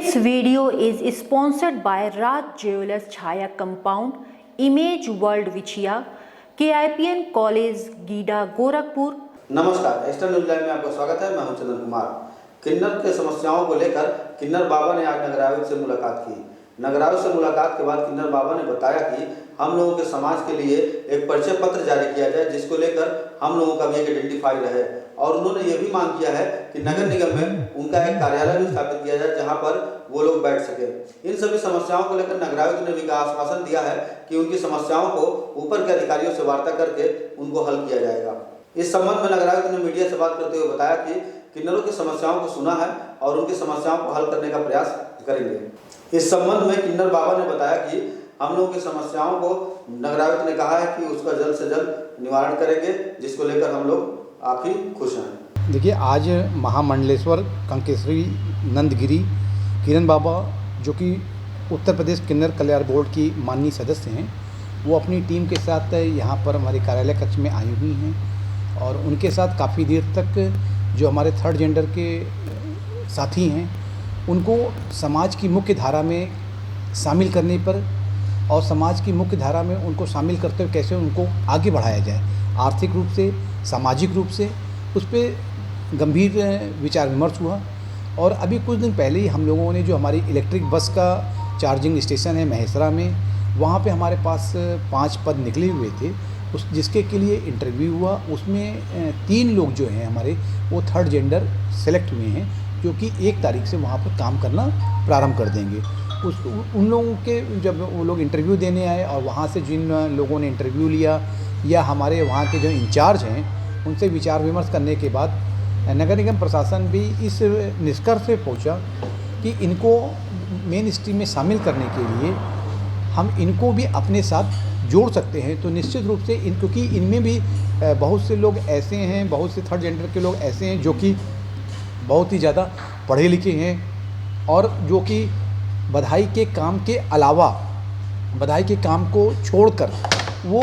This video is sponsored by Raj Jewelers Chaya Compound, Image World Vichia, KIPN College, GIDA, Gorakhpur. नमस्कार, extra news live में आपका स्वागत है। मैं हूं चंदन कुमार। किन्नर के समस्याओं को लेकर किन्नर बाबा ने आज नगर आयुक्त से मुलाकात की। नगर आयुक्त से मुलाकात के बाद किन्नर बाबा ने बताया कि हम लोगों के समाज के लिए एक परिचय पत्र जारी किया जाए, जिसको लेकर हम लोगों का भी एक आइडेंटिफाई रहे। और उन्होंने ये भी मांग किया है कि नगर निगम में उनका एक कार्यालय भी स्थापित किया जाए, जहां पर वो लोग बैठ सके। इन सभी समस्याओं को लेकर नगर आयुक्त ने भी आश्वासन दिया है कि उनकी समस्याओं को ऊपर के अधिकारियों से वार्ता करके उनको हल किया जाएगा। इस संबंध में नगर आयुक्त ने मीडिया से बात करते हुए बताया कि किन्नरों की समस्याओं को सुना है और उनकी समस्याओं को हल करने का प्रयास करेंगे। इस संबंध में किन्नर बाबा ने बताया कि हम लोगों की समस्याओं को नगर आयुक्त ने कहा है कि उसका जल्द से जल्द निवारण करेंगे, जिसको लेकर हम लोग काफ़ी खुश हैं। देखिए, आज महामंडलेश्वर कंकेश्वरी नंदगिरी किरण बाबा, जो कि उत्तर प्रदेश किन्नर कल्याण बोर्ड की माननीय सदस्य हैं, वो अपनी टीम के साथ यहाँ पर हमारे कार्यालय कक्ष में आई हुई हैं और उनके साथ काफ़ी देर तक जो हमारे थर्ड जेंडर के साथी हैं उनको समाज की मुख्य धारा में शामिल करने पर और समाज की मुख्य धारा में उनको शामिल करते हुए कैसे उनको आगे बढ़ाया जाए, आर्थिक रूप से, सामाजिक रूप से, उस पर गंभीर विचार विमर्श हुआ। और अभी कुछ दिन पहले ही हम लोगों ने जो हमारी इलेक्ट्रिक बस का चार्जिंग स्टेशन है महेसरा में, वहाँ पे हमारे पास 5 पद निकले हुए थे, उस जिसके के लिए इंटरव्यू हुआ। उसमें 3 लोग जो हैं हमारे वो थर्ड जेंडर सेलेक्ट हुए हैं, जो कि 1 तारीख से वहाँ पर काम करना प्रारंभ कर देंगे। उन लोगों के जब वो लोग इंटरव्यू देने आए और वहाँ से जिन लोगों ने इंटरव्यू लिया या हमारे वहाँ के जो इंचार्ज हैं उनसे विचार विमर्श करने के बाद नगर निगम प्रशासन भी इस निष्कर्ष पे पहुँचा कि इनको मेन स्ट्रीम में शामिल करने के लिए हम इनको भी अपने साथ जोड़ सकते हैं। तो निश्चित रूप से क्योंकि इनमें भी बहुत से लोग ऐसे हैं, बहुत से थर्ड जेंडर के लोग ऐसे हैं जो कि बहुत ही ज़्यादा पढ़े लिखे हैं और जो कि बधाई के काम के अलावा, बधाई के काम को छोड़कर वो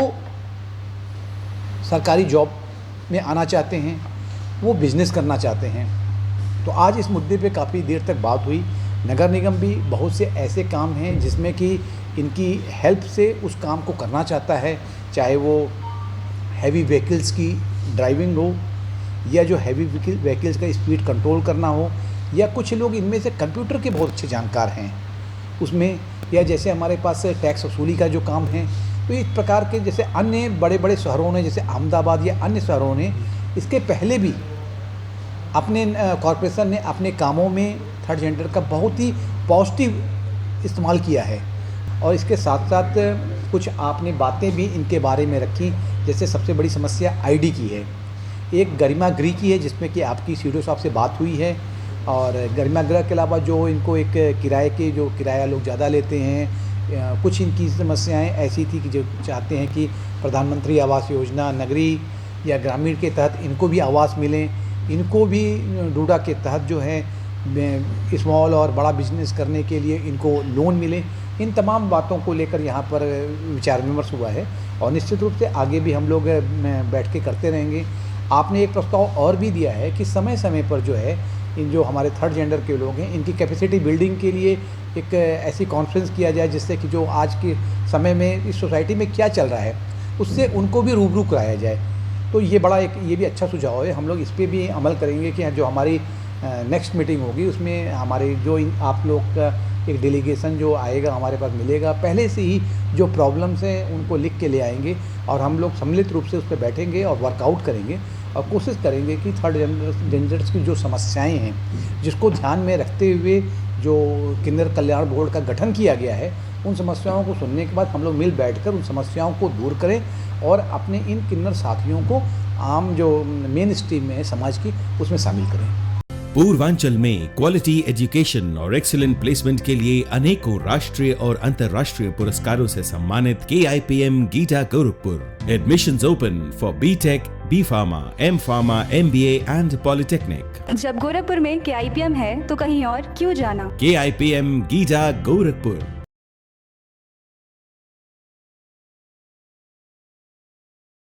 सरकारी जॉब में आना चाहते हैं, वो बिज़नेस करना चाहते हैं। तो आज इस मुद्दे पे काफ़ी देर तक बात हुई। नगर निगम भी बहुत से ऐसे काम हैं जिसमें कि इनकी हेल्प से उस काम को करना चाहता है, चाहे वो हैवी व्हीकल्स की ड्राइविंग हो या जो हैवी व्हीकल्स का स्पीड कंट्रोल करना हो, या कुछ लोग इनमें से कंप्यूटर के बहुत अच्छे जानकार हैं उसमें, या जैसे हमारे पास टैक्स वसूली का जो काम है। तो इस प्रकार के जैसे अन्य बड़े बड़े शहरों ने, जैसे अहमदाबाद या अन्य शहरों ने इसके पहले भी अपने कॉरपोरेशन ने अपने कामों में थर्ड जेंडर का बहुत ही पॉजिटिव इस्तेमाल किया है। और इसके साथ साथ कुछ आपने बातें भी इनके बारे में रखी, जैसे सबसे बड़ी समस्या आईडी की है, एक गरिमा गृह की है जिसमें कि आपकी सीडीओ साहब से बात हुई है। और गरिमा गृह के अलावा जो इनको एक किराए के जो किराया लोग ज़्यादा लेते हैं, कुछ इनकी समस्याएं ऐसी थी कि जो चाहते हैं कि प्रधानमंत्री आवास योजना नगरीय या ग्रामीण के तहत इनको भी आवास मिलें, इनको भी डूडा के तहत जो है स्मॉल और बड़ा बिजनेस करने के लिए इनको लोन मिले। इन तमाम बातों को लेकर यहाँ पर विचार विमर्श हुआ है और निश्चित रूप से आगे भी हम लोग बैठ के करते रहेंगे। आपने एक प्रस्ताव और भी दिया है कि समय समय पर जो है इन जो हमारे थर्ड जेंडर के लोग हैं इनकी कैपेसिटी बिल्डिंग के लिए एक ऐसी कॉन्फ्रेंस किया जाए, जिससे कि जो आज के समय में इस सोसाइटी में क्या चल रहा है उससे उनको भी रूबरू कराया जाए। तो ये भी अच्छा सुझाव है। हम लोग इस पर भी अमल करेंगे कि जो हमारी नेक्स्ट मीटिंग होगी उसमें हमारे जो आप लोग का एक डेलीगेशन जो आएगा हमारे पास मिलेगा, पहले से ही जो प्रॉब्लम्स हैं उनको लिख के ले आएंगे और हम लोग सम्मिलित रूप से उस पर बैठेंगे और वर्कआउट करेंगे और कोशिश करेंगे कि थर्ड जेंडर्स की जो समस्याएं हैं, जिसको ध्यान में रखते हुए जो किन्नर कल्याण बोर्ड का गठन किया गया है, उन समस्याओं को सुनने के बाद हम लोग मिल बैठकर उन समस्याओं को दूर करें और अपने इन किन्नर साथियों को आम जो मेन स्ट्रीम में है समाज की, उसमें शामिल करें। पूर्वांचल में क्वालिटी एजुकेशन और एक्सीलेंट प्लेसमेंट के लिए अनेकों राष्ट्रीय और अंतर्राष्ट्रीय पुरस्कारों से सम्मानित KIPM GIDA Gorakhpur. Admissions open for B.Tech, B.Pharma, M.Pharma, MBA and Polytechnic। जब गोरखपुर में KIPM है तो कहीं और क्यों जाना। KIPM गीडा गोरखपुर।